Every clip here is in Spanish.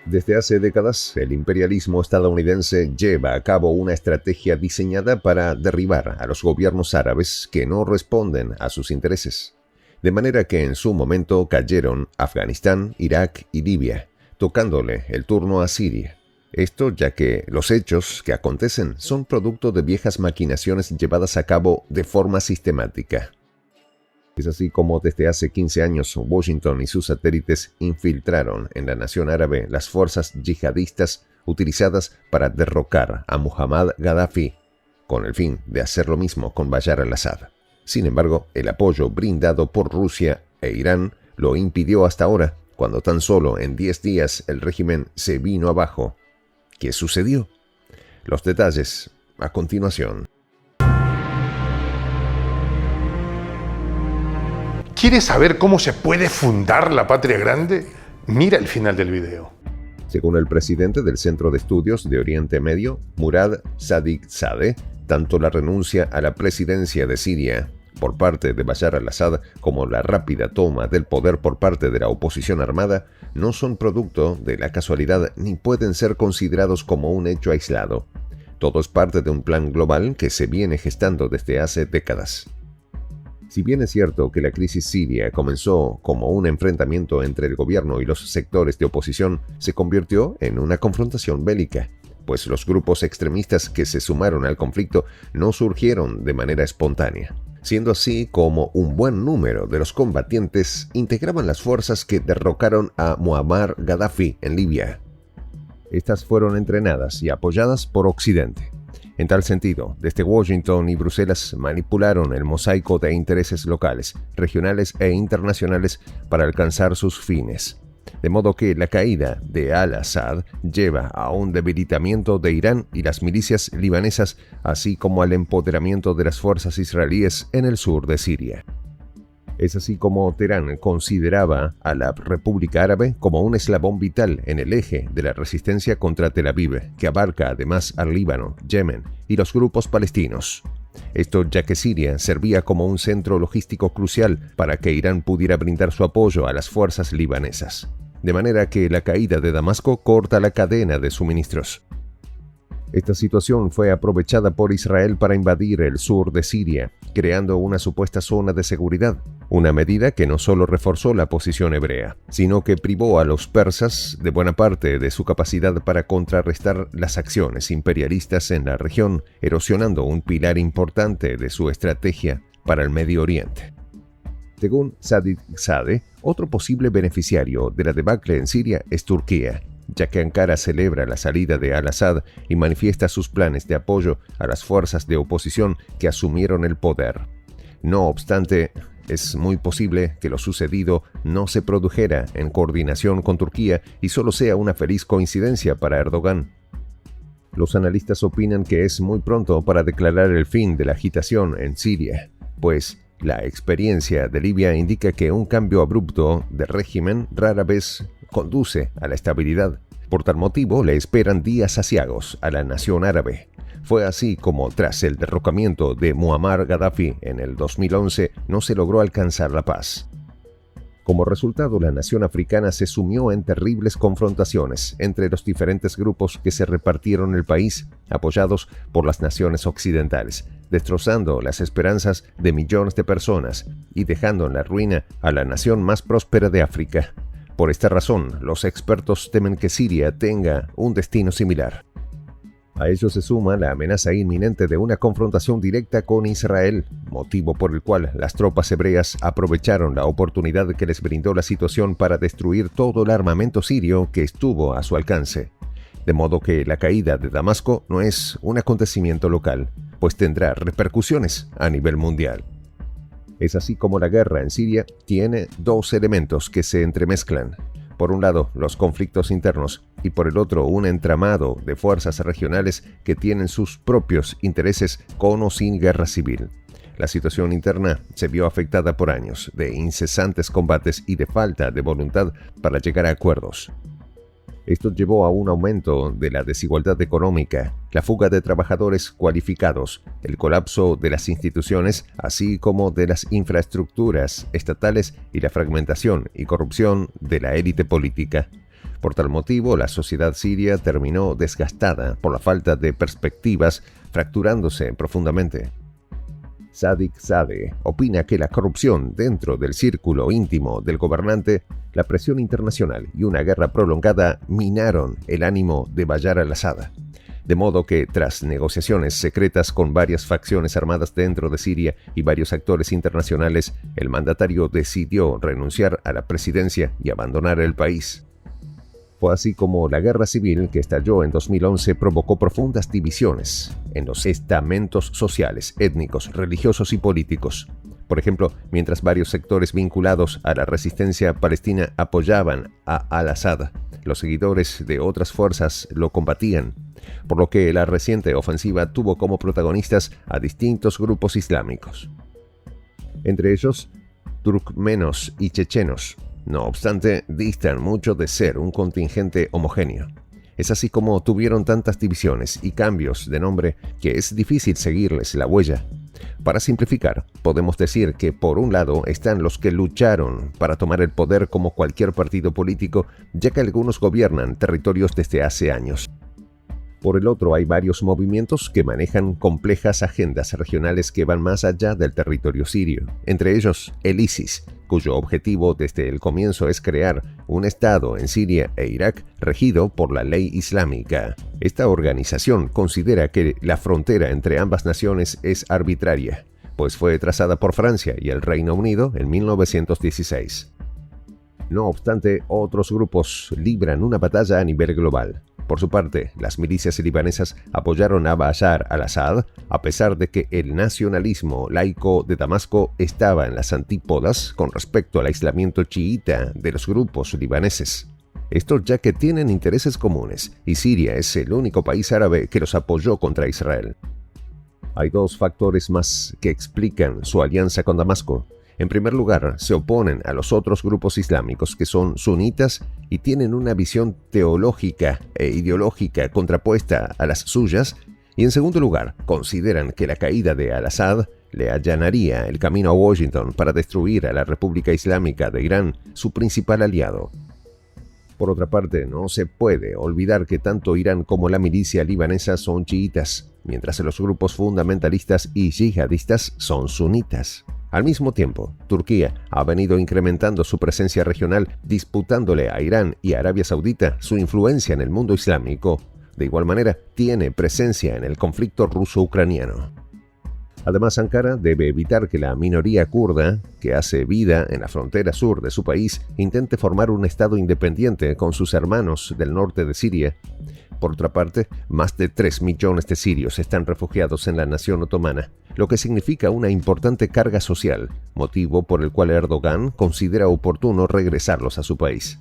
Desde hace décadas, el imperialismo estadounidense lleva a cabo una estrategia diseñada para derribar a los gobiernos árabes que no responden a sus intereses. De manera que en su momento cayeron Afganistán, Irak y Libia, tocándole el turno a Siria. Esto ya que los hechos que acontecen son producto de viejas maquinaciones llevadas a cabo de forma sistemática. Es así como desde hace 15 años Washington y sus satélites infiltraron en la nación árabe las fuerzas yihadistas utilizadas para derrocar a Muammar Gaddafi, con el fin de hacer lo mismo con Bashar al-Assad. Sin embargo, el apoyo brindado por Rusia e Irán lo impidió hasta ahora, cuando tan solo en 10 días el régimen se vino abajo. ¿Qué sucedió? Los detalles a continuación. ¿Quieres saber cómo se puede fundar la patria grande? Mira el final del video. Según el presidente del Centro de Estudios de Oriente Medio, Murad Sadiqzadeh, tanto la renuncia a la presidencia de Siria por parte de Bashar al-Assad como la rápida toma del poder por parte de la oposición armada no son producto de la casualidad ni pueden ser considerados como un hecho aislado. Todo es parte de un plan global que se viene gestando desde hace décadas. Si bien es cierto que la crisis siria comenzó como un enfrentamiento entre el gobierno y los sectores de oposición, se convirtió en una confrontación bélica, pues los grupos extremistas que se sumaron al conflicto no surgieron de manera espontánea, siendo así como un buen número de los combatientes integraban las fuerzas que derrocaron a Muammar Gaddafi en Libia. Estas fueron entrenadas y apoyadas por Occidente. En tal sentido, desde Washington y Bruselas manipularon el mosaico de intereses locales, regionales e internacionales para alcanzar sus fines. De modo que la caída de al-Assad lleva a un debilitamiento de Irán y las milicias libanesas, así como al empoderamiento de las fuerzas israelíes en el sur de Siria. Es así como Teherán consideraba a la República Árabe como un eslabón vital en el eje de la resistencia contra Tel Aviv, que abarca además al Líbano, Yemen y los grupos palestinos. Esto ya que Siria servía como un centro logístico crucial para que Irán pudiera brindar su apoyo a las fuerzas libanesas. De manera que la caída de Damasco corta la cadena de suministros. Esta situación fue aprovechada por Israel para invadir el sur de Siria, creando una supuesta zona de seguridad, una medida que no solo reforzó la posición hebrea, sino que privó a los persas de buena parte de su capacidad para contrarrestar las acciones imperialistas en la región, erosionando un pilar importante de su estrategia para el Medio Oriente. Según Sadiqzadeh, otro posible beneficiario de la debacle en Siria es Turquía, ya que Ankara celebra la salida de al-Assad y manifiesta sus planes de apoyo a las fuerzas de oposición que asumieron el poder. No obstante, es muy posible que lo sucedido no se produjera en coordinación con Turquía y solo sea una feliz coincidencia para Erdogan. Los analistas opinan que es muy pronto para declarar el fin de la agitación en Siria, pues la experiencia de Libia indica que un cambio abrupto de régimen rara vez conduce a la estabilidad. Por tal motivo, le esperan días aciagos a la nación árabe. Fue así como, tras el derrocamiento de Muammar Gaddafi en el 2011, no se logró alcanzar la paz. Como resultado, la nación africana se sumió en terribles confrontaciones entre los diferentes grupos que se repartieron el país, apoyados por las naciones occidentales, destrozando las esperanzas de millones de personas y dejando en la ruina a la nación más próspera de África. Por esta razón, los expertos temen que Siria tenga un destino similar. A ello se suma la amenaza inminente de una confrontación directa con Israel, motivo por el cual las tropas hebreas aprovecharon la oportunidad que les brindó la situación para destruir todo el armamento sirio que estuvo a su alcance. De modo que la caída de Damasco no es un acontecimiento local, pues tendrá repercusiones a nivel mundial. Es así como la guerra en Siria tiene dos elementos que se entremezclan. Por un lado, los conflictos internos y por el otro, un entramado de fuerzas regionales que tienen sus propios intereses con o sin guerra civil. La situación interna se vio afectada por años de incesantes combates y de falta de voluntad para llegar a acuerdos. Esto llevó a un aumento de la desigualdad económica, la fuga de trabajadores cualificados, el colapso de las instituciones, así como de las infraestructuras estatales y la fragmentación y corrupción de la élite política. Por tal motivo, la sociedad siria terminó desgastada por la falta de perspectivas, fracturándose profundamente. Sadiq Sadeh opina que la corrupción dentro del círculo íntimo del gobernante, la presión internacional y una guerra prolongada minaron el ánimo de Bashar al-Assad. De modo que, tras negociaciones secretas con varias facciones armadas dentro de Siria y varios actores internacionales, el mandatario decidió renunciar a la presidencia y abandonar el país. Fue así como la guerra civil que estalló en 2011 provocó profundas divisiones en los estamentos sociales, étnicos, religiosos y políticos. Por ejemplo, mientras varios sectores vinculados a la resistencia palestina apoyaban a al-Assad, los seguidores de otras fuerzas lo combatían, por lo que la reciente ofensiva tuvo como protagonistas a distintos grupos islámicos, entre ellos turkmenos y chechenos. No obstante, distan mucho de ser un contingente homogéneo. Es así como tuvieron tantas divisiones y cambios de nombre que es difícil seguirles la huella. Para simplificar, podemos decir que por un lado están los que lucharon para tomar el poder como cualquier partido político, ya que algunos gobiernan territorios desde hace años. Por el otro, hay varios movimientos que manejan complejas agendas regionales que van más allá del territorio sirio, entre ellos el ISIS, cuyo objetivo desde el comienzo es crear un Estado en Siria e Irak regido por la ley islámica. Esta organización considera que la frontera entre ambas naciones es arbitraria, pues fue trazada por Francia y el Reino Unido en 1916. No obstante, otros grupos libran una batalla a nivel global. Por su parte, las milicias libanesas apoyaron a Bashar al-Assad, a pesar de que el nacionalismo laico de Damasco estaba en las antípodas con respecto al aislamiento chiita de los grupos libaneses. Esto ya que tienen intereses comunes, y Siria es el único país árabe que los apoyó contra Israel. Hay dos factores más que explican su alianza con Damasco. En primer lugar, se oponen a los otros grupos islámicos que son sunitas y tienen una visión teológica e ideológica contrapuesta a las suyas, y en segundo lugar, consideran que la caída de al-Assad le allanaría el camino a Washington para destruir a la República Islámica de Irán, su principal aliado. Por otra parte, no se puede olvidar que tanto Irán como la milicia libanesa son chiitas, mientras los grupos fundamentalistas y yihadistas son sunitas. Al mismo tiempo, Turquía ha venido incrementando su presencia regional, disputándole a Irán y a Arabia Saudita su influencia en el mundo islámico. De igual manera, tiene presencia en el conflicto ruso-ucraniano. Además, Ankara debe evitar que la minoría kurda, que hace vida en la frontera sur de su país, intente formar un estado independiente con sus hermanos del norte de Siria. Por otra parte, más de 3 millones de sirios están refugiados en la nación otomana, lo que significa una importante carga social, motivo por el cual Erdogan considera oportuno regresarlos a su país.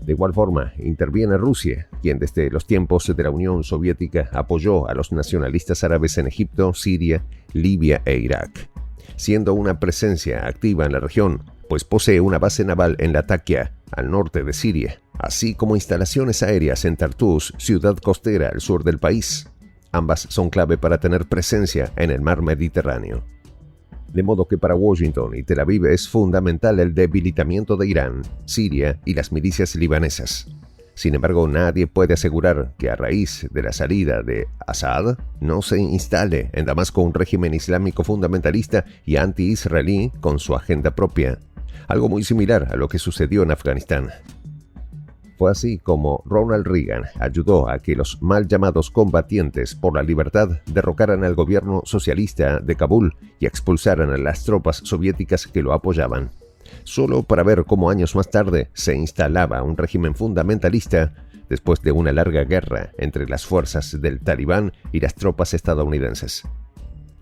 De igual forma, interviene Rusia, quien desde los tiempos de la Unión Soviética apoyó a los nacionalistas árabes en Egipto, Siria, Libia e Irak, siendo una presencia activa en la región, pues posee una base naval en Latakia, al norte de Siria, así como instalaciones aéreas en Tartus, ciudad costera al sur del país. Ambas son clave para tener presencia en el mar Mediterráneo. De modo que para Washington y Tel Aviv es fundamental el debilitamiento de Irán, Siria y las milicias libanesas. Sin embargo, nadie puede asegurar que a raíz de la salida de Assad no se instale en Damasco un régimen islámico fundamentalista y anti-israelí con su agenda propia, algo muy similar a lo que sucedió en Afganistán. Fue así como Ronald Reagan ayudó a que los mal llamados combatientes por la libertad derrocaran al gobierno socialista de Kabul y expulsaran a las tropas soviéticas que lo apoyaban, solo para ver cómo años más tarde se instalaba un régimen fundamentalista después de una larga guerra entre las fuerzas del Talibán y las tropas estadounidenses.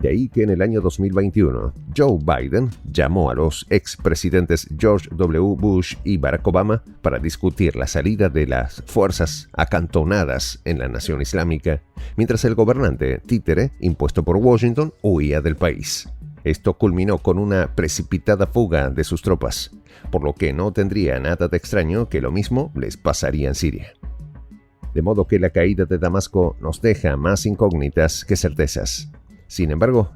De ahí que en el año 2021, Joe Biden llamó a los expresidentes George W. Bush y Barack Obama para discutir la salida de las fuerzas acantonadas en la nación islámica, mientras el gobernante títere, impuesto por Washington, huía del país. Esto culminó con una precipitada fuga de sus tropas, por lo que no tendría nada de extraño que lo mismo les pasaría en Siria. De modo que la caída de Damasco nos deja más incógnitas que certezas. Sin embargo,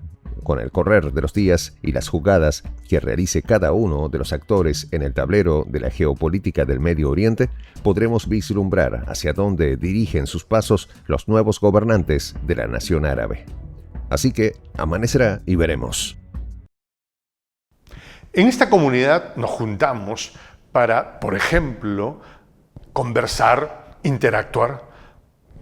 Con el correr de los días y las jugadas que realice cada uno de los actores en el tablero de la geopolítica del Medio Oriente, podremos vislumbrar hacia dónde dirigen sus pasos los nuevos gobernantes de la nación árabe. Así que amanecerá y veremos. En esta comunidad nos juntamos para, por ejemplo, conversar, interactuar,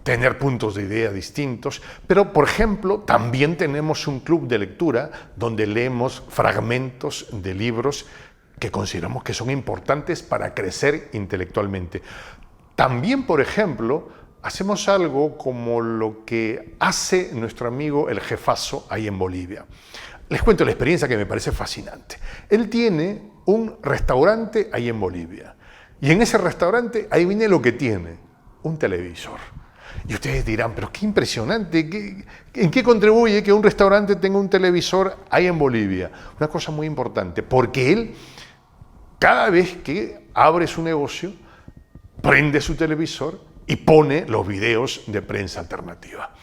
tener puntos de idea distintos, pero, por ejemplo, también tenemos un club de lectura donde leemos fragmentos de libros que consideramos que son importantes para crecer intelectualmente. También, por ejemplo, hacemos algo como lo que hace nuestro amigo el jefazo ahí en Bolivia. Les cuento la experiencia que me parece fascinante. Él tiene un restaurante ahí en Bolivia. Y en ese restaurante, adivine lo que tiene, un televisor. Y ustedes dirán, pero qué impresionante, ¿en qué contribuye que un restaurante tenga un televisor ahí en Bolivia? Una cosa muy importante, porque él, cada vez que abre su negocio, prende su televisor y pone los videos de prensa alternativa.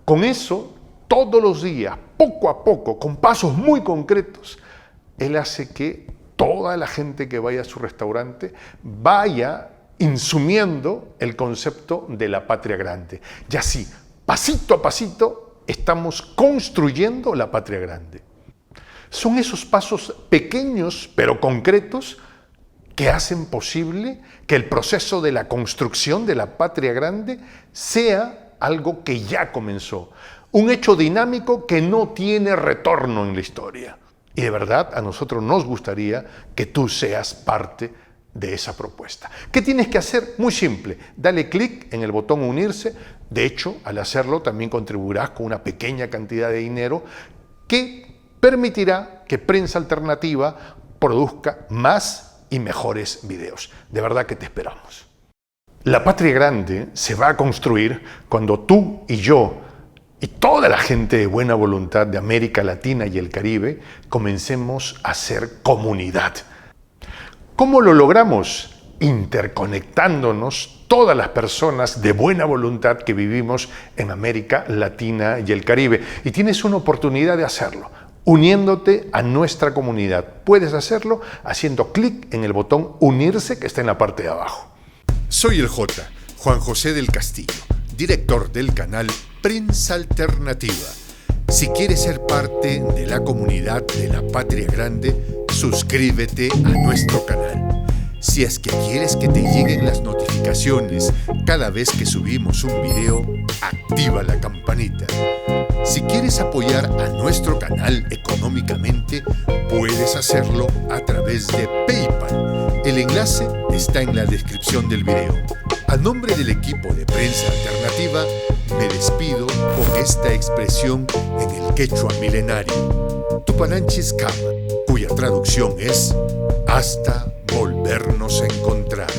Con eso, todos los días, poco a poco, con pasos muy concretos, él hace que toda la gente que vaya a su restaurante vaya insumiendo el concepto de la patria grande. Y así, pasito a pasito, estamos construyendo la patria grande. Son esos pasos pequeños pero concretos que hacen posible que el proceso de la construcción de la patria grande sea algo que ya comenzó. Un hecho dinámico que no tiene retorno en la historia. Y de verdad a nosotros nos gustaría que tú seas parte de esa propuesta. ¿Qué tienes que hacer? Muy simple. Dale clic en el botón unirse. De hecho, al hacerlo también contribuirás con una pequeña cantidad de dinero que permitirá que Prensa Alternativa produzca más y mejores videos. De verdad que te esperamos. La patria grande se va a construir cuando tú y yo y toda la gente de buena voluntad de América Latina y el Caribe comencemos a ser comunidad. ¿Cómo lo logramos? Interconectándonos todas las personas de buena voluntad que vivimos en América Latina y el Caribe. Y tienes una oportunidad de hacerlo, uniéndote a nuestra comunidad. Puedes hacerlo haciendo clic en el botón unirse que está en la parte de abajo. Soy el J, Juan José del Castillo, director del canal Prensa Alternativa. Si quieres ser parte de la comunidad de la Patria Grande, suscríbete a nuestro canal. Si es que quieres que te lleguen las notificaciones cada vez que subimos un video, activa la campanita. Si quieres apoyar a nuestro canal económicamente, puedes hacerlo a través de PayPal. El enlace está en la descripción del video. A nombre del equipo de Prensa Alternativa, me despido con esta expresión en el quechua milenario, Tupananchis Kama, cuya traducción es hasta volvernos a encontrar.